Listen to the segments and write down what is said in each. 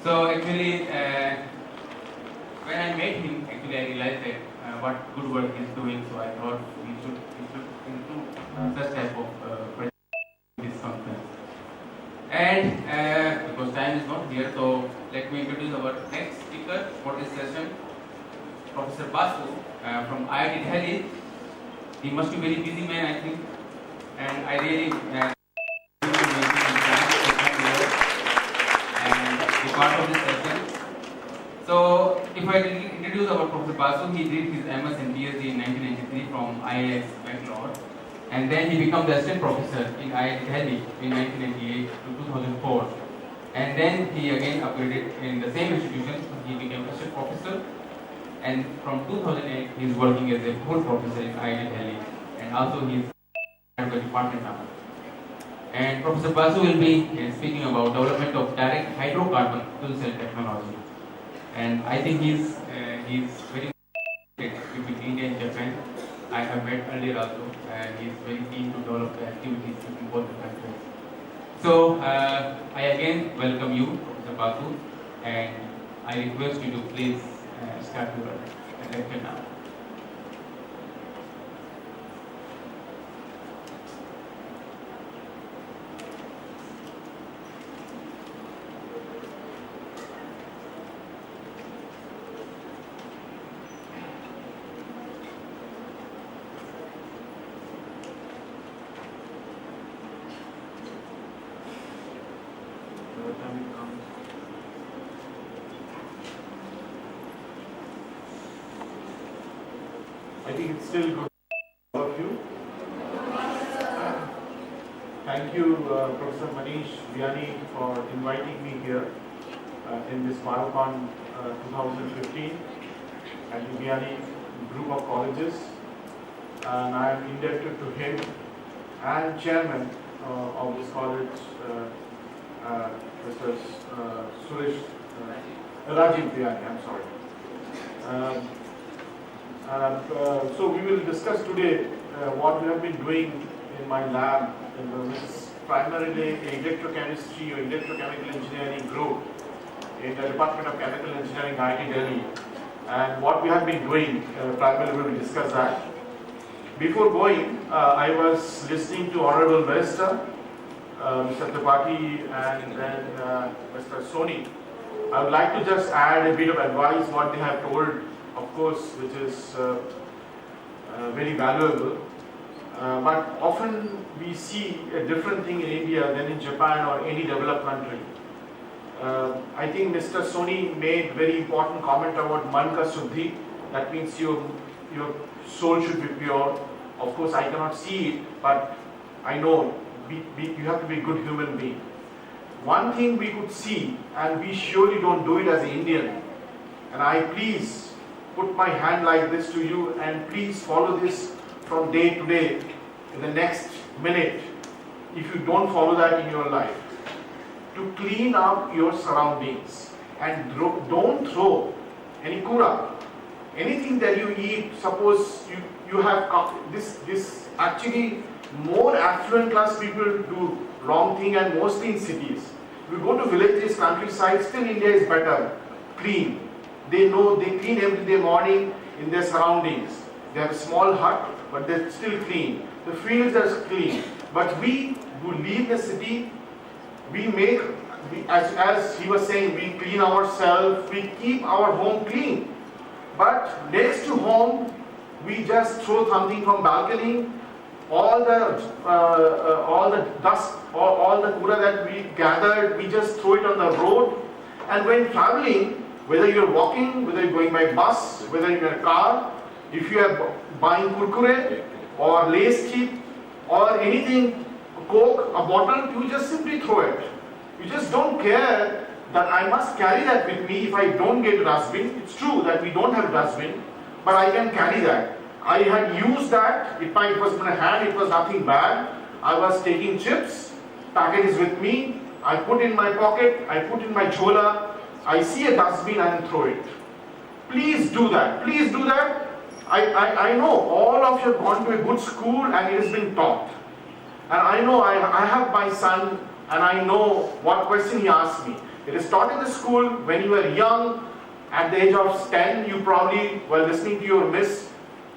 So actually, when I met him, actually I realized that what good work he's doing. So I thought we should include such type of project in this conference. And because time is not here, so let me introduce our next speaker for this session, Professor Basu from IIT Delhi. He must be very busy man, I think, and I really and be part of this session. So, if I introduce our Professor Basu, he did his MS and PhD in 1993 from IIS Bangalore, and then he became the assistant professor in IIT Delhi in 1998 to 2004, and then he again upgraded in the same institution. He became assistant professor, and from 2008 he is working as a full professor in IIT Delhi, and also he is at the department now. And Professor Basu will be speaking about development of direct hydrocarbon fuel cell technology. And I think he's very motivated with India and Japan. I have met earlier also, and he's very keen to develop the activities between both the countries. So I again welcome you, Professor Basu, and I request you to please start your lecture now. I think it's still good for all of you. Thank you, Professor Manish Biyani, for inviting me here in this BICON 2015 at the Biyani group of colleges. And I am indebted to him and chairman of this college, Mr. Rajiv Biyani, I'm sorry. So we will discuss today what we have been doing in my lab, which is primarily electrochemistry or electrochemical engineering group in the Department of Chemical Engineering, IIT Delhi, and what we have been doing. Primarily we will discuss that. Before going, I was listening to Honorable Minister, Mr. Tripathi, and then Mr. Soni. I would like to just add a bit of advice what they have told, of course, which is very valuable. But often we see a different thing in India than in Japan or any developed country. I think Mr. Soni made very important comment about man ka suddhi. That means your soul should be pure. Of course, I cannot see it, but I know you have to be a good human being. One thing we could see, and we surely don't do it as an Indian, and I please put my hand like this to you, and please follow this from day to day in the next minute, if you don't follow that in your life, to clean up your surroundings and don't throw any kura, anything that you eat. Suppose you have this actually more affluent class people do wrong thing, and mostly in cities. We go to villages, countryside, still India is better, clean. They know they clean every day morning in their surroundings. They have a small hut, but they're still clean. The fields are clean. But we who leave the city, as he was saying, we clean ourselves, we keep our home clean. But next to home, we just throw something from balcony. All the dust, all the kura that we gathered, we just throw it on the road. And when traveling, whether you're walking, whether you're going by bus, whether you're in a car, if you are buying kurkure or Lay's chip or anything, Coke, a bottle, you just simply throw it. You just don't care that I must carry that with me if I don't get a dustbin. It's true that we don't have a dustbin, but I can carry that. I had used that, it was in my hand, it was nothing bad. I was taking chips, packet is with me, I put in my pocket, I put in my chola, I see a dustbin and throw it. Please do that, please do that. I know all of you have gone to a good school and it has been taught. And I know I have my son and I know what question he asked me. It is taught in the school when you were young. At the age of 10, you probably were listening to your miss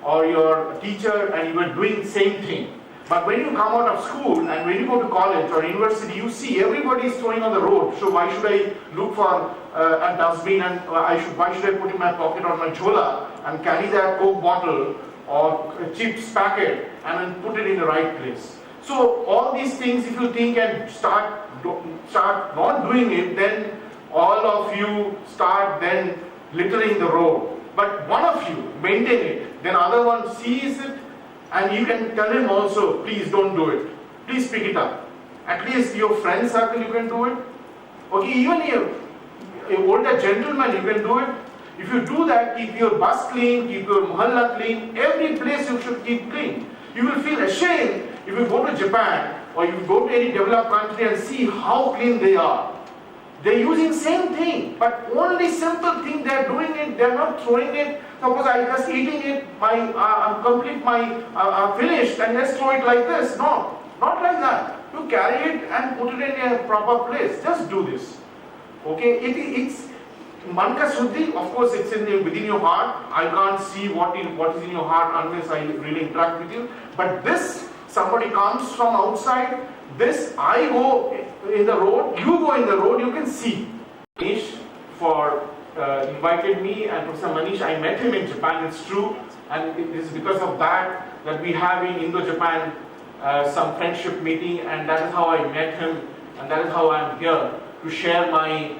or your teacher and you were doing the same thing. But when you come out of school and when you go to college or university, you see everybody is throwing on the road. So why should I look for a dustbin and why should I put in my pocket or my chola and carry that Coke bottle or a chips packet and then put it in the right place? So all these things, if you think and start not doing it, then all of you start then littering the road. But one of you maintain it, then other one sees it, and you can tell him also, please don't do it. Please pick it up. At least your friend circle you can do it. Okay, even a older gentleman you can do it. If you do that, keep your bus clean, keep your mohalla clean, every place you should keep clean. You will feel ashamed if you go to Japan or you go to any developed country and see how clean they are. They're using same thing, but only simple thing they're doing it, they're not throwing it. Suppose I just eating it, I'm finished and let's throw it like this. No, not like that. You carry it and put it in a proper place. Just do this. Okay, it's Manka Shuddhi, of course it's within your heart. I can't see what is in your heart unless I really interact with you. But this, somebody comes from outside, this I go in the road, you go in the road, you can see. Manish for invited me, and Professor Manish, I met him in Japan, it's true, and it is because of that we have in Indo-Japan some friendship meeting, and that is how I met him, and that is how I am here to share my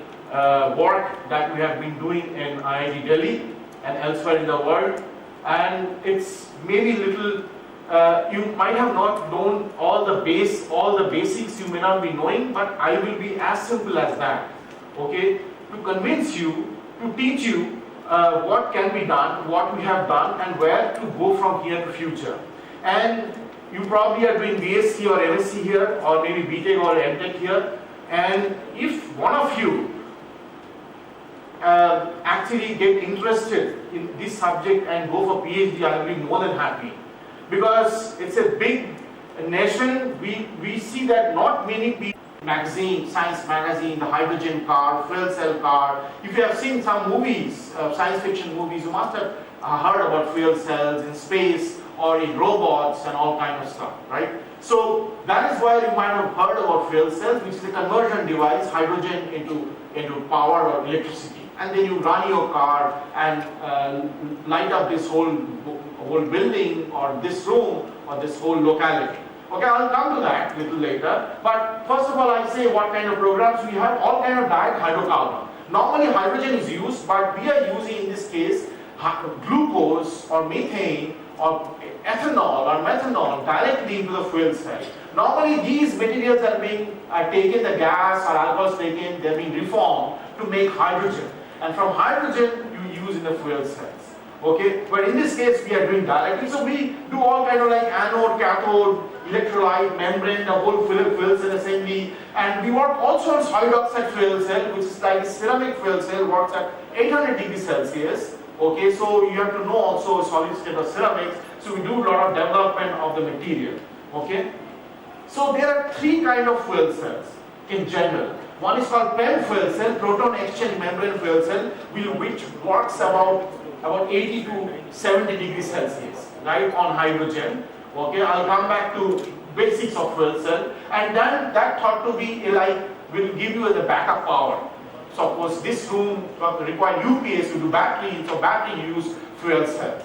work that we have been doing in IIT Delhi and elsewhere in the world. And it's maybe little, you might have not known all the basics you may not be knowing, but I will be as simple as that, okay, to convince you, to teach you what can be done, what we have done, and where to go from here to future. And you probably are doing BSc or MSc here, or maybe BTech or MTech here, and if one of you actually get interested in this subject and go for PhD, I will be more than happy. Because it's a big nation, we see that not many people, science magazine, the hydrogen car, fuel cell car. If you have seen some movies, science fiction movies, you must have heard about fuel cells in space or in robots and all kind of stuff, right? So that is why you might have heard about fuel cells, which is a conversion device, hydrogen into power or electricity. And then you run your car and light up this whole building or this room or this whole locality. Okay, I'll come to that a little later. But first of all, I say what kind of programs we have. All kind of direct hydrocarbon. Normally hydrogen is used, but we are using in this case glucose or methane or ethanol or methanol directly into the fuel cell. Normally these materials are being taken, the gas or alcohol is taken, they're being reformed to make hydrogen. And from hydrogen you use in the fuel cells. Okay, but in this case we are doing directly. So we do all kind of like anode, cathode, electrolyte, membrane, the whole fuel cell assembly. And we work also on solid oxide fuel cell, which is like a ceramic fuel cell, works at 800 degrees Celsius. Okay, so you have to know also solid state of ceramics. So we do a lot of development of the material. Okay, so there are three kind of fuel cells in general. One is called PEM fuel cell, proton exchange membrane fuel cell, which works about 80 to 70 degrees Celsius, right, on hydrogen. Okay, I'll come back to basics of fuel cell, and then that thought to be like will give you the backup power. So of course this room require UPS to do battery, so battery you use fuel cells.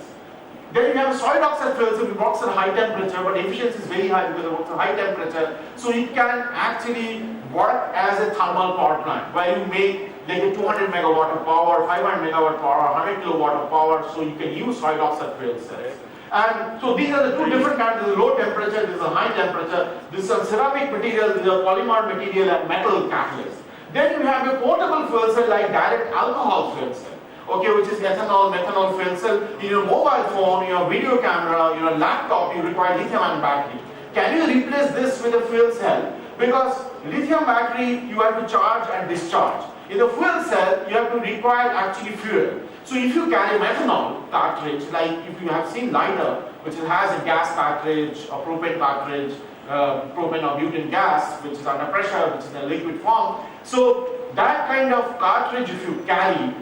Then you have a solid oxide fuel cell, which works at high temperature, but efficiency is very high because it works at high temperature. So it can actually work as a thermal power plant, where you make like a 200 megawatt of power, 500 megawatt power, 100 kilowatt of power, so you can use solid oxide fuel cells. And so these are the two different kinds. This is low temperature, this is a high temperature. This is a ceramic material, this is a polymer material and metal catalyst. Then you have a portable fuel cell like direct alcohol fuel cell. Okay, which is ethanol, methanol fuel cell. In your mobile phone, your video camera, your laptop, you require lithium-ion battery. Can you replace this with a fuel cell? Because lithium battery, you have to charge and discharge. In the fuel cell, you have to require actually fuel. So if you carry methanol cartridge, like if you have seen lighter, which has a gas cartridge, a propane cartridge, propane or butane gas, which is under pressure, which is in a liquid form. So that kind of cartridge if you carry,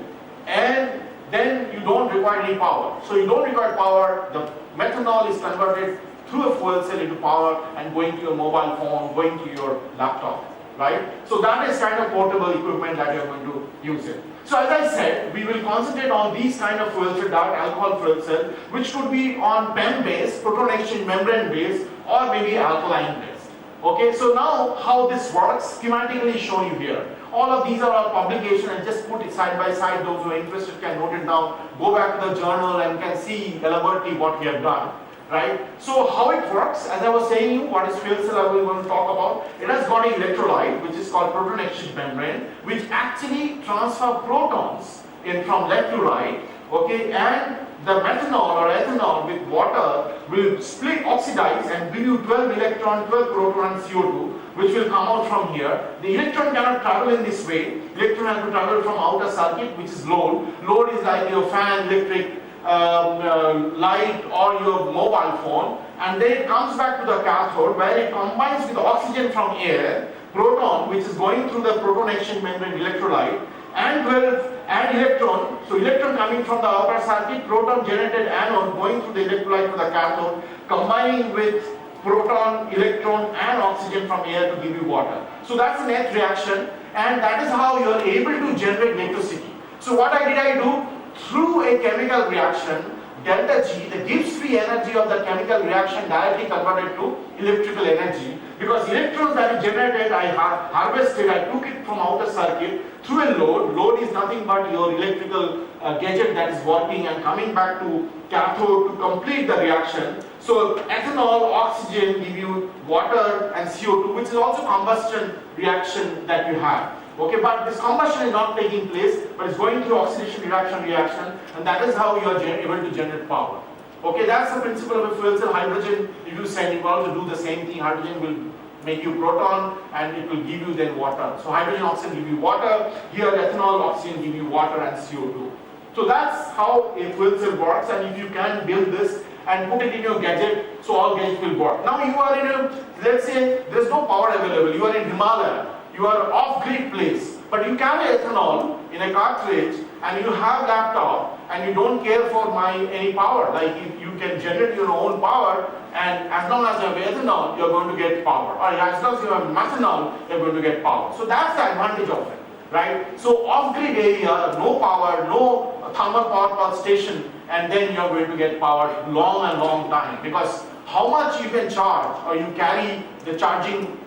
and then you don't require any power. So you don't require power, the methanol is converted through a fuel cell into power and going to your mobile phone, going to your laptop, right? So that is kind of portable equipment that you're going to use it. So as I said, we will concentrate on these kind of fuel cell, direct alcohol fuel cell, which could be on PEM based, proton exchange membrane based, or maybe alkaline based. Okay, so now how this works, schematically shown you here. All of these are our publication, and just put it side by side. Those who are interested can note it down, go back to the journal and can see elaborately what we have done. Right? So how it works, as I was saying, what is fuel cell I will going to talk about. It has got an electrolyte which is called proton exchange membrane, which actually transfer protons in from left to right, okay, and the methanol or ethanol with water will split, oxidize and give you 12 electron, 12 proton and CO2, which will come out from here. The electron cannot travel in this way. Electron has to travel from outer circuit, which is load. Load is like your fan, electric, light or your mobile phone, and then it comes back to the cathode where it combines with oxygen from air, proton which is going through the proton exchange membrane electrolyte, and electron. So electron coming from the upper circuit, proton generated anode going through the electrolyte to the cathode, combining with proton, electron and oxygen from air to give you water. So that's the net reaction, and that is how you are able to generate electricity. So what did I do? Through a chemical reaction, delta G, the Gibbs free energy of the chemical reaction directly converted to electrical energy, because electrons that is generated, I harvested, I took it from outer circuit through a load. Load is nothing but your electrical gadget that is working and coming back to cathode to complete the reaction. So ethanol, oxygen give you water and CO2, which is also combustion reaction that you have. Okay, but this combustion is not taking place, but it's going through oxidation reaction, and that is how you are able to generate power. Okay, that's the principle of a fuel cell. Hydrogen, if you send, you also do the same thing. Hydrogen will make you proton, and it will give you then water. So hydrogen, oxygen give you water. Here, ethanol, oxygen give you water and CO2. So that's how a fuel cell works, and if you can build this and put it in your gadget, so all gadgets will work. Now you are in a, let's say, there's no power available. You are in Himalaya. You are off-grid place, but you carry ethanol in a cartridge and you have laptop and you don't care for any power. Like you can generate your own power, and as long as you have ethanol, you're going to get power. Or as long as you have methanol, you're going to get power. So that's the advantage of it, right? So off-grid area, no power, no thermal power station, and then you're going to get power long and long time, because how much you can charge, or you carry the charging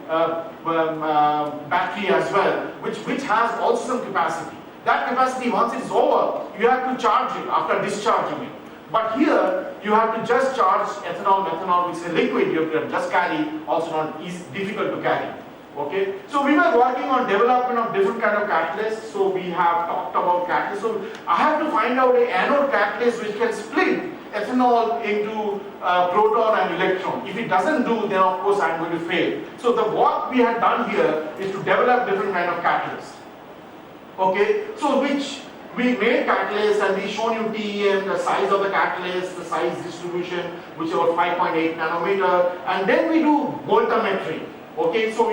battery as well, which has also some capacity. That capacity, once it's over, you have to charge it after discharging it. But here, you have to just charge ethanol, methanol, which is a liquid you can just carry, also not difficult to carry. Okay, so we were working on development of different kind of catalysts. So we have talked about catalysts. So I have to find out an anode catalyst which can split ethanol into proton and electron. If it doesn't do, then of course I'm going to fail. So the work we had done here is to develop different kind of catalysts. Okay, so which we made catalysts, and we shown you TEM, the size of the catalyst, the size distribution, which is about 5.8 nanometer, and then we do voltammetry. Okay, so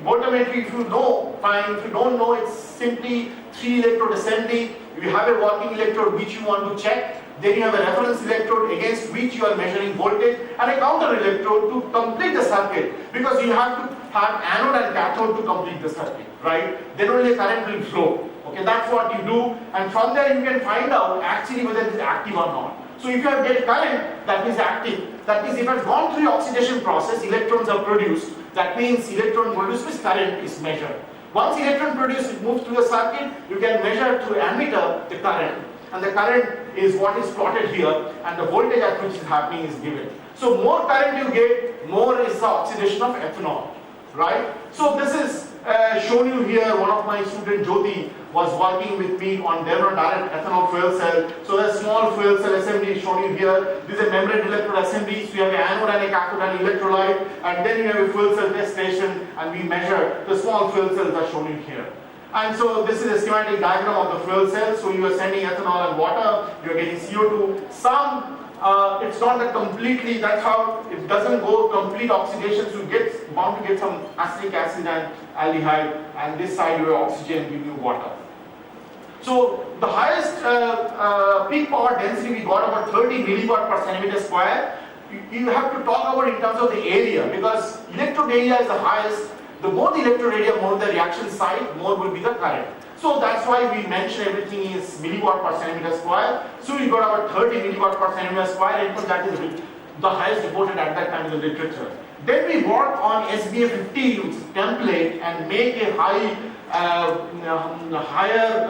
voltammetry, if you know, fine. If you don't know, it's simply 3 electrode assembly. You have a working electrode which you want to check. Then you have a reference electrode against which you are measuring voltage, and a counter electrode to complete the circuit, because you have to have anode and cathode to complete the circuit, right? Then only current will flow. Okay, that's what you do, and from there you can find out actually whether it is active or not. So if you have get current, that is active. That means if it has gone through the oxidation process, electrons are produced. That means electron produced means current is measured. Once electron produced, it moves through the circuit, you can measure through ammeter the current. And the current is what is plotted here, and the voltage at which is happening is given. So more current you get, more is the oxidation of ethanol, right? So this is shown you here. One of my student Jyoti was working with me on direct ethanol fuel cell. So a small fuel cell assembly is shown you here. This is a membrane electrode assembly. So you have an anode and a cathode and electrolyte, and then you have a fuel cell test station, and we measure the small fuel cells are shown you here. And so this is a schematic diagram of the fuel cell. So you are sending ethanol and water, you are getting CO2. Some it's not that completely, that's how it doesn't go complete oxidation, so you get bound to get some acetic acid and aldehyde, and this side you have oxygen, give you water. So the highest peak power density we got about 30 milliwatt per centimeter square. You have to talk about in terms of the area, because electrode area is the highest. The more the electrode area, more the reaction site, more will be the current. So that's why we mention everything is milliwatt per centimeter square. So we got about 30 milliwatt per centimeter square, and that is the highest reported at that time in the literature. Then we work on SBA 50, which is template, and make a higher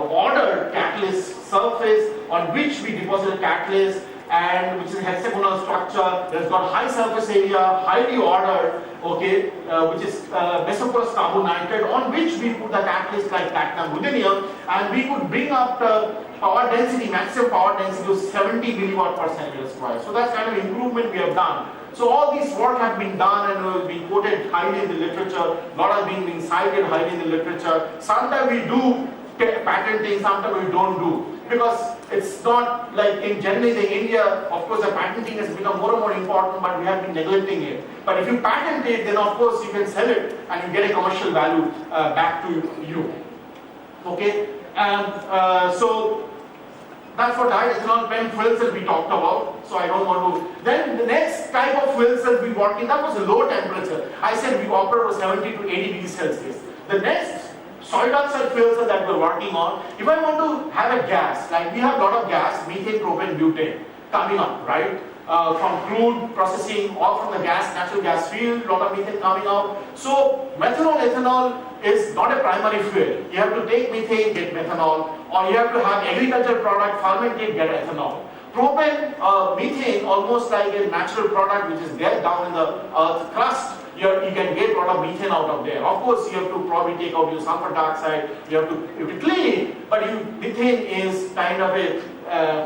ordered catalyst surface on which we deposit a catalyst, and which is a hexagonal structure. That's got high surface area, highly ordered, okay, which is mesoporous carbon nitride, on which we put the catalyst like platinum ruthenium, and we could bring up the power density, maximum power density to 70 milliwatt per centimeter square. So that's kind of improvement we have done. So all this work has been done and will be quoted highly in the literature. A lot of being cited highly in the literature. Sometimes we do patenting, sometimes we don't do. Because it's not like in generally in India, of course the patenting has become more and more important, but we have been neglecting it. But if you patent it, then of course you can sell it and you get a commercial value back to you. Okay, and so that's what ethanol PEM fuel cell we talked about. So I don't want to. Then the next type of fuel cell we worked in, that was a low temperature. I said we operate was 70 to 80 degrees Celsius. The next solid oxide fuel cell that we're working on, if I want to have a gas, like we have a lot of gas, methane, propane, butane coming up, right? From crude processing or from the natural gas field, a lot of methane coming out. So methanol, ethanol is not a primary fuel. You have to take methane, get methanol, or you have to have agricultural product, ferment it, get ethanol. Propane, methane, almost like a natural product which is there down in the earth crust. You can get a lot of methane out of there. Of course, you have to probably take out your sulfur dioxide. You have to clean it, but methane is kind of a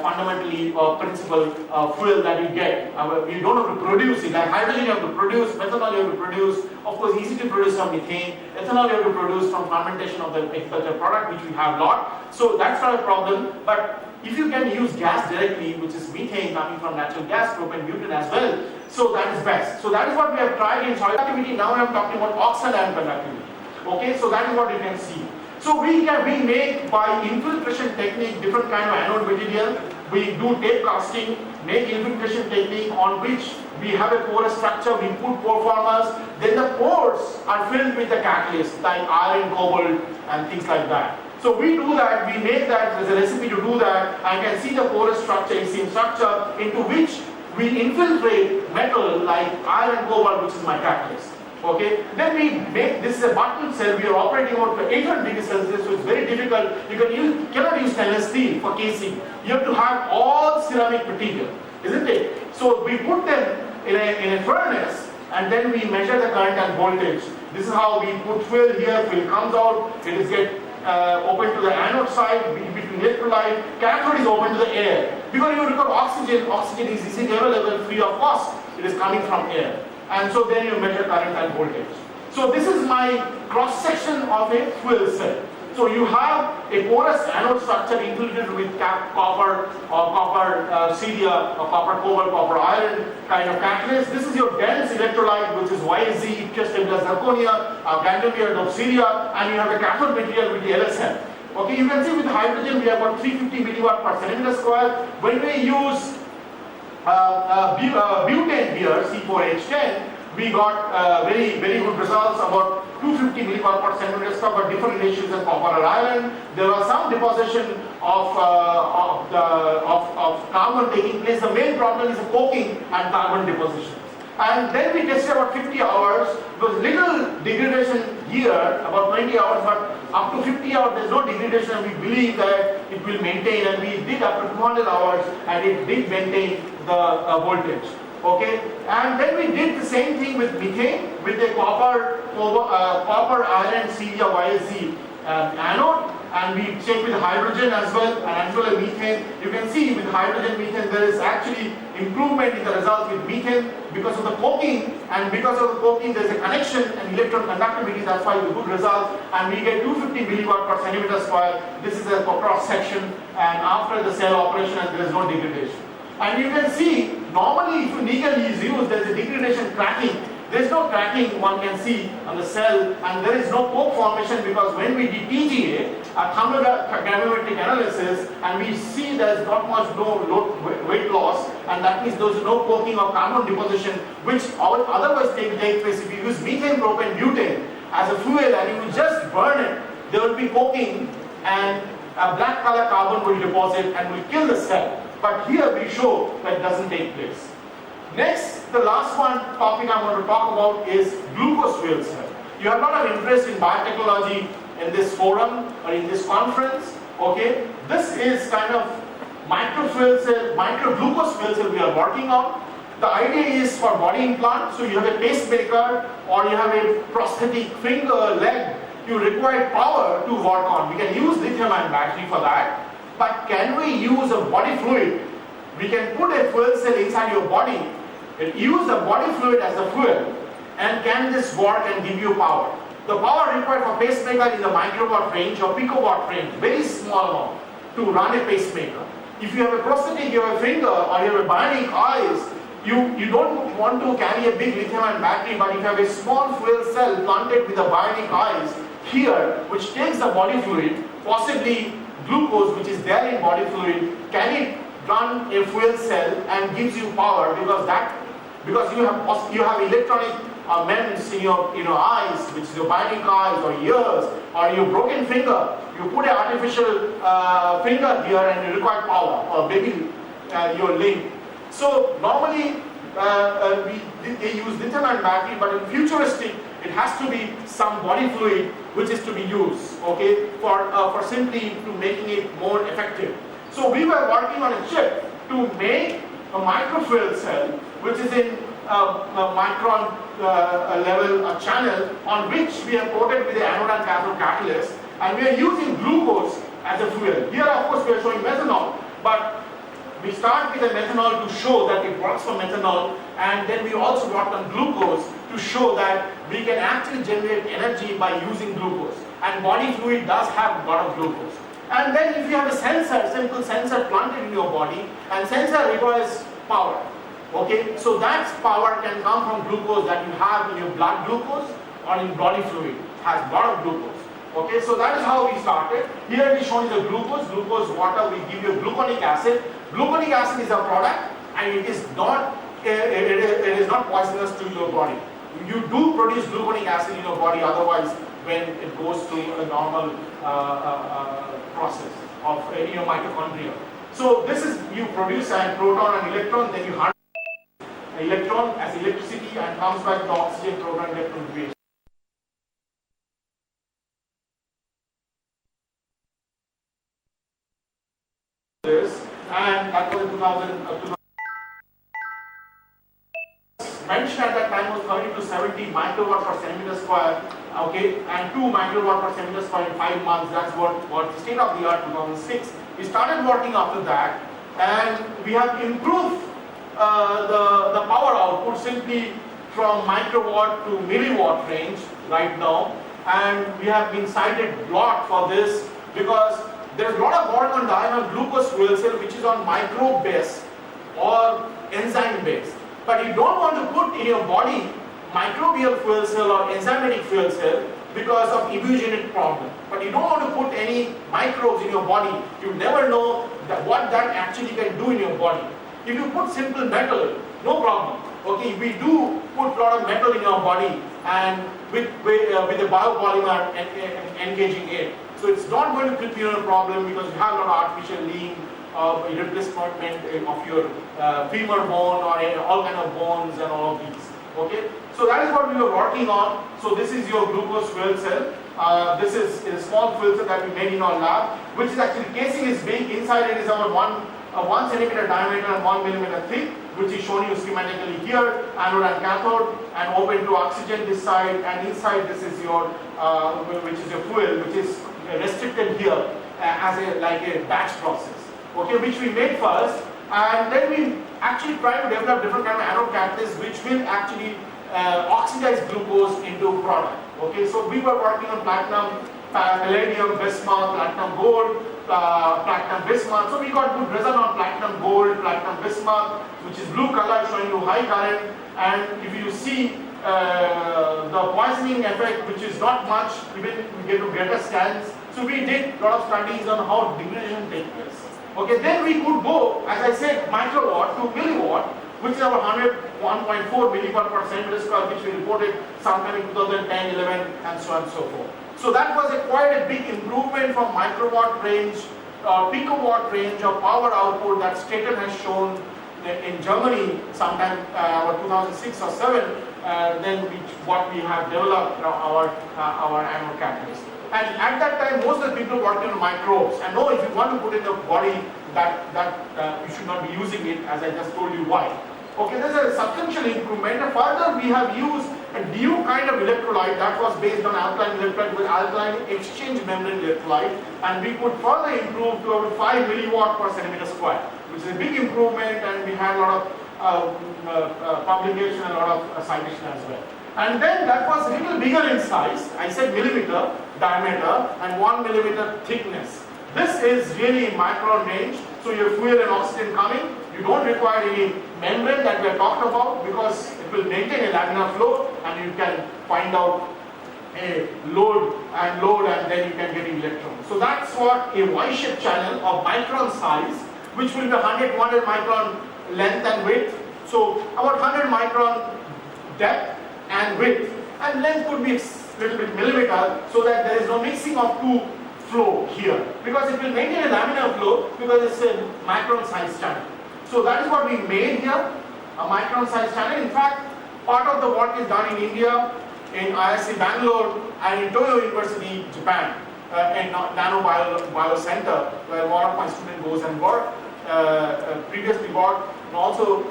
fundamentally principal fuel that you get. You don't have to produce it. Like hydrogen, you have to produce. Methanol, you have to produce. Of course, easy to produce from methane. Ethanol, you have to produce from fermentation of the agricultural product, which we have a lot. So that's not a problem. But if you can use gas directly, which is methane coming from natural gas, propane, butane as well, so that is best. So that is what we have tried in soil activity. Now I am talking about oxide ion conductivity. Okay, so that is what you can see. So we make by infiltration technique different kind of anode material. We do tape casting, make infiltration technique on which we have a porous structure. We put pore formers. Then the pores are filled with the catalyst like iron, cobalt, and things like that. So we do that, we make that, there's a recipe to do that. I can see the porous structure, same structure, into which we infiltrate metal like iron, cobalt, which is my catalyst. Okay, then we make, this is a button cell, we are operating out to 800 degrees Celsius, so it's very difficult. You cannot use stainless steel for casing. You have to have all ceramic material, isn't it? So we put them in a furnace, and then we measure the current and voltage. This is how we put fuel here, fuel comes out, it is open to the anode side, between electrolyte, cathode is open to the air. Because you record oxygen, oxygen is easily available free of cost. It is coming from air. And so then you measure current and voltage. So this is my cross section of a fuel cell. So you have a porous anode structure infiltrated with copper or copper ceria or copper cobalt, copper iron kind of catalyst. This is your dense electrolyte, which is YZ, Ipsia zirconia, ganglion of ceria, and you have a cathode material with the LSM. Okay, you can see with hydrogen we have got 350 milliwatt per centimeter square. When we use butane here, C4H10, we got very good results, about 250 milliwatt per centimeter square, but different ratios of copper or iron. There was some deposition of carbon taking place. The main problem is the coking and carbon deposition. And then we tested about 50 hours. There was little degradation here, about 20 hours, but up to 50 hours there is no degradation, and we believe that it will maintain, and we did up to 200 hours and it did maintain the voltage. Okay, and then we did the same thing with methane with a copper iron ceria YSZ anode, and we checked with hydrogen as well as methane. You can see with hydrogen methane there is actually improvement in the results with methane because of the coking, and because of the coking there is a connection and electron conductivity. That's why we good results, and we get 250 milliwatt per centimeter square. This is a cross section, and after the cell operation and there is no degradation. And you can see, normally if nickel is used, there is a degradation cracking. There is no cracking one can see on the cell, and there is no coke formation, because when we did TGA, a thermogravimetric analysis, and we see there is not much weight loss, and that means there is no coking or carbon deposition, which otherwise take place if you use methane, propane, butane as a fuel and you just burn it. There will be coking and a black color carbon will deposit and will kill the cell. But here we show that doesn't take place. Next, the last one topic I'm going to talk about is glucose fuel cell. You have a lot of interest in biotechnology in this forum or in this conference. Okay, this is kind of micro fuel cell, micro glucose fuel cell we are working on. The idea is for body implant. So you have a pacemaker or you have a prosthetic finger, leg. You require power to work on. We can use lithium-ion battery for that. But can we use a body fluid? We can put a fuel cell inside your body and use the body fluid as the fuel, and can this work and give you power? The power required for pacemaker is a microwatt range or picowatt range, very small amount to run a pacemaker. If you have a prosthetic, you have a finger or you have a bionic eyes, you don't want to carry a big lithium-ion battery, but if you have a small fuel cell planted with a bionic eyes here, which takes the body fluid, possibly glucose which is there in body fluid, can it run a fuel cell and gives you power, because you have electronic MEMS in your eyes, which is your bionic eyes or ears or your broken finger. You put an artificial finger here and you require power, or maybe your limb. So normally they use lithium-ion battery, but in futuristic it has to be some body fluid which is to be used, okay, for simply to making it more effective. So we were working on a chip to make a micro fuel cell, which is in a micron level a channel on which we have coated with the anode and cathode catalyst, and we are using glucose as a fuel. Here of course we are showing methanol, but we start with the methanol to show that it works for methanol, and then we also worked on glucose to show that we can actually generate energy by using glucose, and body fluid does have a lot of glucose. And then if you have a sensor, simple sensor planted in your body, and sensor requires power. Okay, so that power can come from glucose that you have in your blood glucose or in body fluid, has a lot of glucose. Okay, so that is how we started. Here we show you the glucose, water, we give you gluconic acid. Gluconic acid is a product, and it is not poisonous to your body. You do produce gluconic acid in your body, otherwise when it goes through a normal process of in your mitochondria. So this is, you produce a proton and electron, then you harness electron as electricity and comes back to oxygen, proton, electron waste. And that was in 2000. Mentioned at that time was 30 to 70 microwatt per centimeter square, okay, and 2 microwatt per centimeter square in 5 months. That's what the state of the art 2006. We started working after that, and we have improved the power output simply from microwatt to milliwatt range right now, and we have been cited a lot for this because there's a lot of work on diamond glucose fuel cell which is on microbe based or enzyme based. But you don't want to put in your body microbial fuel cell or enzymatic fuel cell because of immunogenic problem. But you don't want to put any microbes in your body. You never know what that actually can do in your body. If you put simple metal, no problem. Okay, we do put a lot of metal in your body and with the biopolymer engaging it. So it's not going to create a problem because you have a lot of artificial lean replacement of your femur bone or all kind of bones and all of these. Okay, so that is what we were working on. So this is your glucose fuel cell. This is a small fuel cell that we made in our lab, which is actually casing is big. Inside it is about 1 centimeter diameter and 1 millimeter thick, which is shown you schematically here. Anode and cathode, and open to oxygen this side, and inside this is your which is your fuel, which is restricted here as like a batch process. Okay, which we made first, and then we actually try to develop different kind of anode catalysts which will actually oxidize glucose into product. Okay, so we were working on platinum, palladium, bismuth, platinum, gold, platinum bismuth. So we got good result on platinum gold, platinum bismuth, which is blue color showing you high current. And if you see the poisoning effect, which is not much, even we get to greater scans. So we did a lot of studies on how degradation takes place. Okay, then we could go, as I said, microwatt to milliwatt, which is our 101.4 milliwatt per centimeter square, which we reported sometime in 2010, 11, and so on and so forth. So that was quite a big improvement from microwatt range, picowatt range of power output that Staten has shown in Germany sometime about 2006 or 7. Then what we have developed our anode catalyst. And at that time, most of the people working on microbes. And no, if you want to put in the body, that you should not be using it, as I just told you why. Okay, there's a substantial improvement. And further, we have used a new kind of electrolyte that was based on alkaline electrolyte with alkaline exchange membrane electrolyte, and we could further improve to about 5 milliwatt per centimeter square, which is a big improvement, and we had a lot of publication and a lot of citation as well. And then that was a little bigger in size. I said millimeter diameter and 1 millimeter thickness. This is really in micron range. So your fuel and oxygen coming. You don't require any membrane that we have talked about, because it will maintain a laminar flow, and you can find out a load and then you can get electrons. So that's what a Y-shaped channel of micron size, which will be 100 micron length and width. So about 100 micron depth and width, and length could be a little bit millimeter, so that there is no mixing of two flow here, because it will maintain a laminar flow because it's a micron size channel. So that is what we made here, a micron size channel. In fact, part of the work is done in India, in IISc Bangalore, and in Toyo University, Japan, in Nano Bio Center, where one of my students goes and work. Previously worked, and also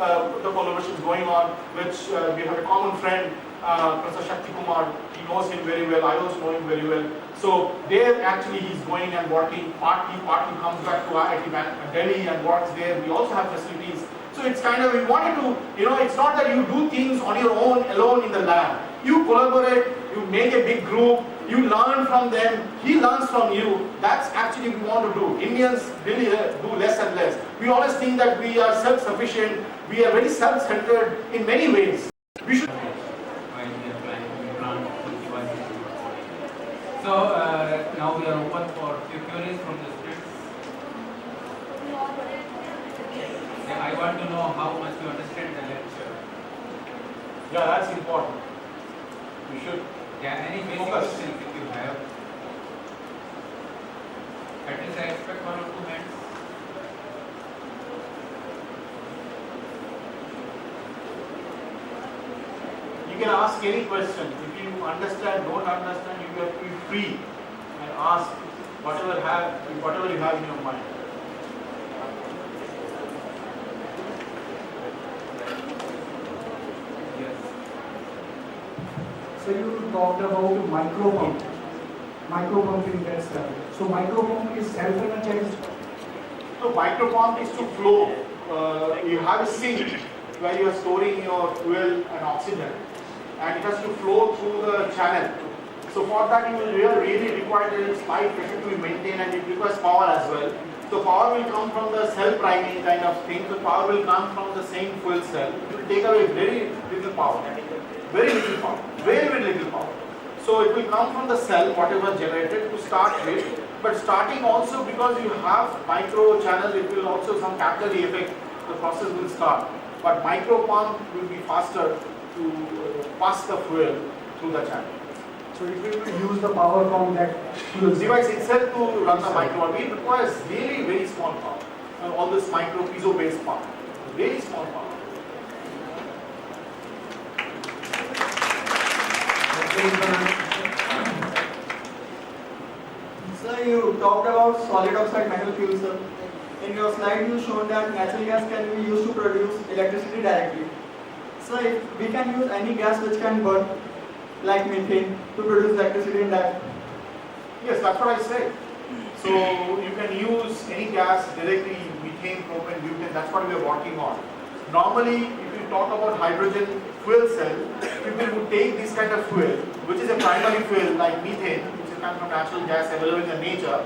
the collaboration is going on, which we have a common friend, Professor Shakti Kumar. He knows him very well. I also know him very well. So there, actually, he's going and working. Partly comes back to IIT Delhi and works there. We also have facilities. So it's kind of, we wanted to, it's not that you do things on your own, alone in the lab. You collaborate, you make a big group, you learn from them, he learns from you. That's actually what we want to do. Indians really do less and less. We always think that we are self-sufficient, we are very self-centered in many ways. We should. So now we are open for few queries from the students. I want to know how much you understand the lecture. Yeah, that's important. You should. Yeah, any basic questions if you have. At least I expect 1 or 2 hands. You can ask any question. If you understand, don't understand, you have to be free and ask whatever you have in your mind. So you talked about micro pump in that stuff. So micro pump is self-energized. So micro pump is to flow. You have a sink where you are storing your fuel and oxygen, and it has to flow through the channel. So for that you will really require a slight pressure to be maintained, and it requires power as well. So power will come from the cell priming kind of thing. So power will come from the same fuel cell. It will take away very little power. Very little power. Very little power. So it will come from the cell, whatever generated to start with. But starting also, because you have micro channel, it will also some capillary effect, the process will start. But micro pump will be faster to pass the fuel through the channel. So it will use the power from that fuel device itself to run the micro pump. It requires really very small power. All this micro piezo based power. Very small power. Sir, you talked about solid oxide metal fuel, sir. In your slide, you showed that natural gas can be used to produce electricity directly. So, if we can use any gas which can burn, like methane, to produce electricity in that. Yes, that's what I said. So, you can use any gas directly, methane, propane, butane, that's what we are working on. Normally, if you talk about hydrogen fuel cell, people would take this kind of fuel, which is a primary fuel like methane, which is kind of natural gas available in the nature,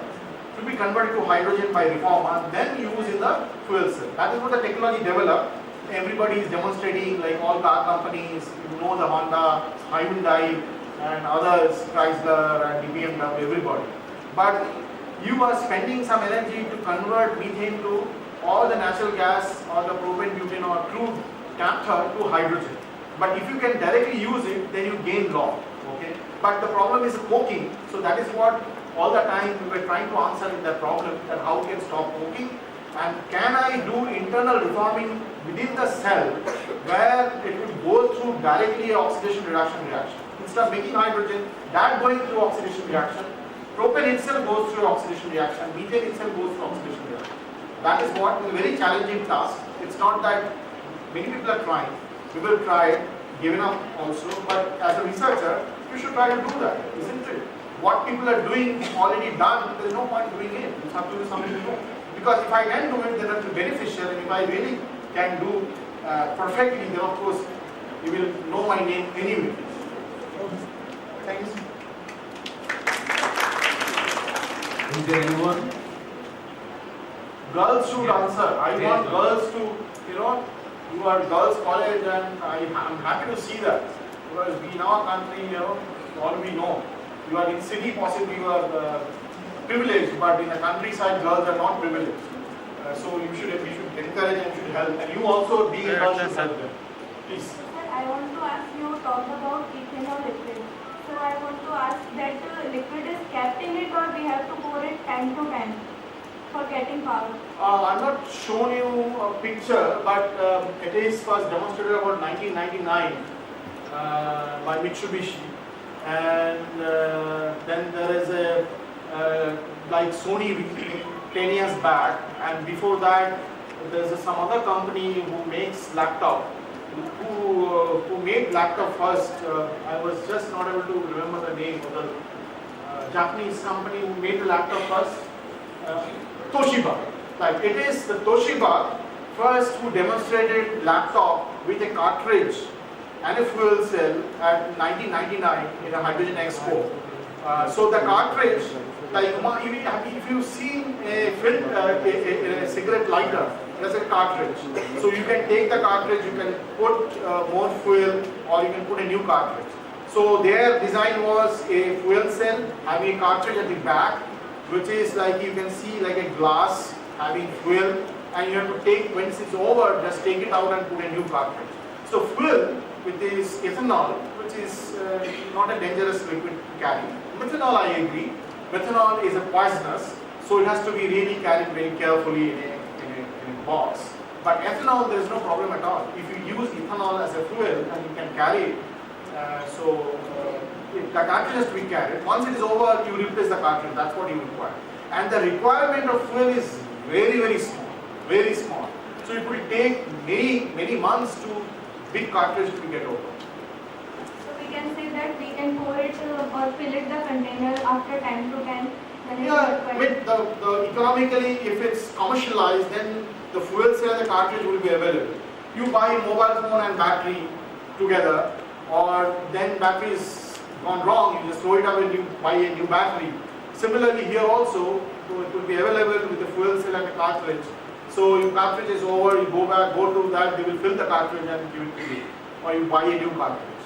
to be converted to hydrogen by reformer, then used in the fuel cell. That is what the technology developed. Everybody is demonstrating, like all car companies, you know, the Honda, Hyundai, and others, Chrysler and BMW, everybody. But you are spending some energy to convert methane to all the natural gas or the propane, butane or crude naphtha to hydrogen. But if you can directly use it, then you gain lot. Okay. But the problem is coking. So that is what all the time we were trying to answer that problem, that how we can stop coking, and can I do internal reforming within the cell where it will go through directly oxidation reduction reaction. Instead of making hydrogen, that going through oxidation reaction, propane itself goes through oxidation reaction, methane itself goes through oxidation reaction. That is what is a very challenging task. It's not that many people are trying. We will try it, given up also, but as a researcher, you should try to do that, isn't it? What people are doing already done, there is no point doing it. You have to do something new. Because if I can do it, then it will be beneficial, and if I really can do perfectly, then of course you will know my name anyway. Thank you. Is there anyone? Girls should answer. I want girls to, you are girls college, and I'm happy to see that. Because we in our country, all we know, you are in city, possibly you are privileged, but in the countryside, girls are not privileged. So we should encourage and should help. And you also being a girl should help them. Please. Sir, I want to ask you talked about ethanol liquid. So I want to ask that liquid is kept in it, or we have to pour it time to time for getting power? I'm not showing you a picture, but it was demonstrated about 1999 by Mitsubishi, and then there is a like Sony 10 years back, and before that there's some other company who makes laptop, who made laptop first. I was just not able to remember the name of the Japanese company who made the laptop first. Toshiba. Like it is the Toshiba first who demonstrated laptop with a cartridge and a fuel cell at 1999 in a Hydrogen Expo. So the cartridge, like if you've seen a cigarette lighter, that's a cartridge. So you can take the cartridge, you can put more fuel, or you can put a new cartridge. So their design was a fuel cell having a cartridge at the back, which is like you can see like a glass having fuel, and you have to take, when it's over, just take it out and put a new cartridge. So fuel, with this ethanol, which is not a dangerous liquid to carry. Methanol, I agree. Methanol is a poisonous, so it has to be really carried very carefully in a box. But ethanol, there is no problem at all. If you use ethanol as a fuel, and you can carry it, the cartridge has to be carried. Once it is over, you replace the cartridge. That's what you require. And the requirement of fuel is very, very small. Very small. So it will take many months to big cartridge to get over. So we can say that we can pour it or fill it the container after time to time. When Yeah, with the economically, if it's commercialized, then the fuel cell and the cartridge will be available. You buy a mobile phone and battery together, or then battery is gone wrong, you just throw it away and you buy a new battery. Similarly here also, it will be available with the fuel cell and the cartridge. So your cartridge is over, you go to that, they will fill the cartridge and give it to you. Or you buy a new cartridge.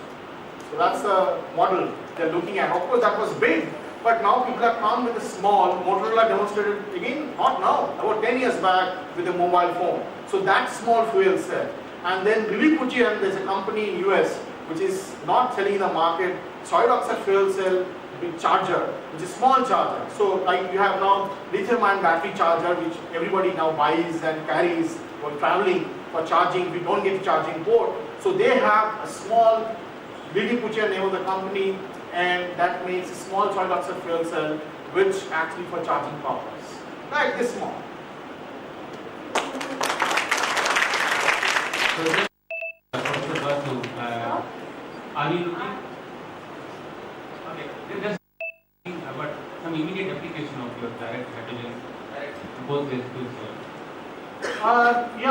So that's the model they're looking at. Of course that was big, but now people have come with a small, Motorola demonstrated again, not now, about 10 years back with a mobile phone. So that small fuel cell. And then Lilipuchi, and there's a company in US which is not selling in the market, solid oxide fuel cell with charger, which is small charger. So like you have now lithium ion battery charger, which everybody now buys and carries while traveling for charging. We don't get charging port. So they have a small, Lilipuchi name of the company, and that makes a small solid oxide fuel cell, which actually for charging purpose. Like this small. So just, Professor Basu, are you looking? Okay, just about some immediate application of your direct hydrogen, both these two cells. We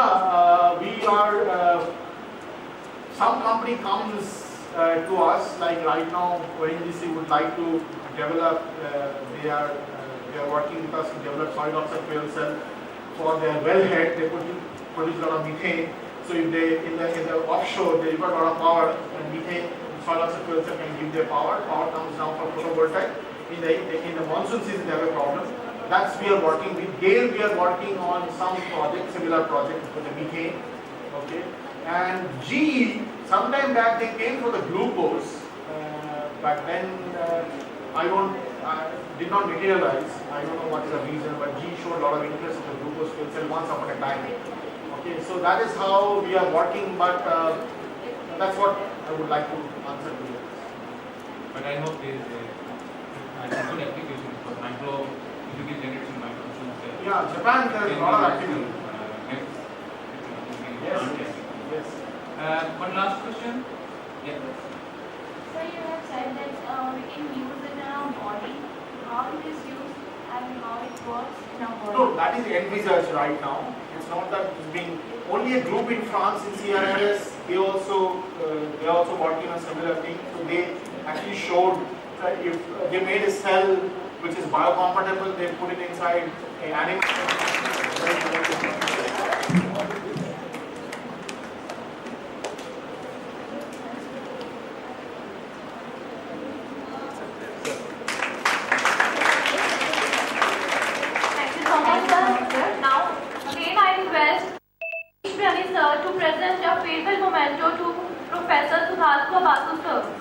are, some company comes to us, like right now ONGC would like to develop, they are they are working with us to develop solid oxide fuel cell for their wellhead. They produce a lot of methane. So if they in the offshore they require a lot of power, and methane solid oxide fuel cell can give their power. Power comes down from photovoltaic. In the monsoon season they have a problem. That's we are working with GAIL. We are working on some project, similar project for the methane. Okay, and GE sometime back they came for the glucose. But then I did not materialize. I don't know what is the reason, but G showed a lot of interest in the glucose fuel cell once upon a time. Okay, so that is how we are working, but that's what I would like to answer to you. But I hope there is a good application for micro utility generation micro machines. Yeah, Japan there is a lot of activity. Yes. Yes. One last question. Yeah. So you have said that we can use it in our body. How it is used and how it works in our body? No, that is envisaged right now. It's not that it's being only a group in France in CRLS. They are also working on similar thing. So they actually showed that if they made a cell which is biocompatible, they put it inside an animal. Thank you so much, sir. Now, again I request Biyani sir to present a farewell memento to Professor Sudhakar Basu sir.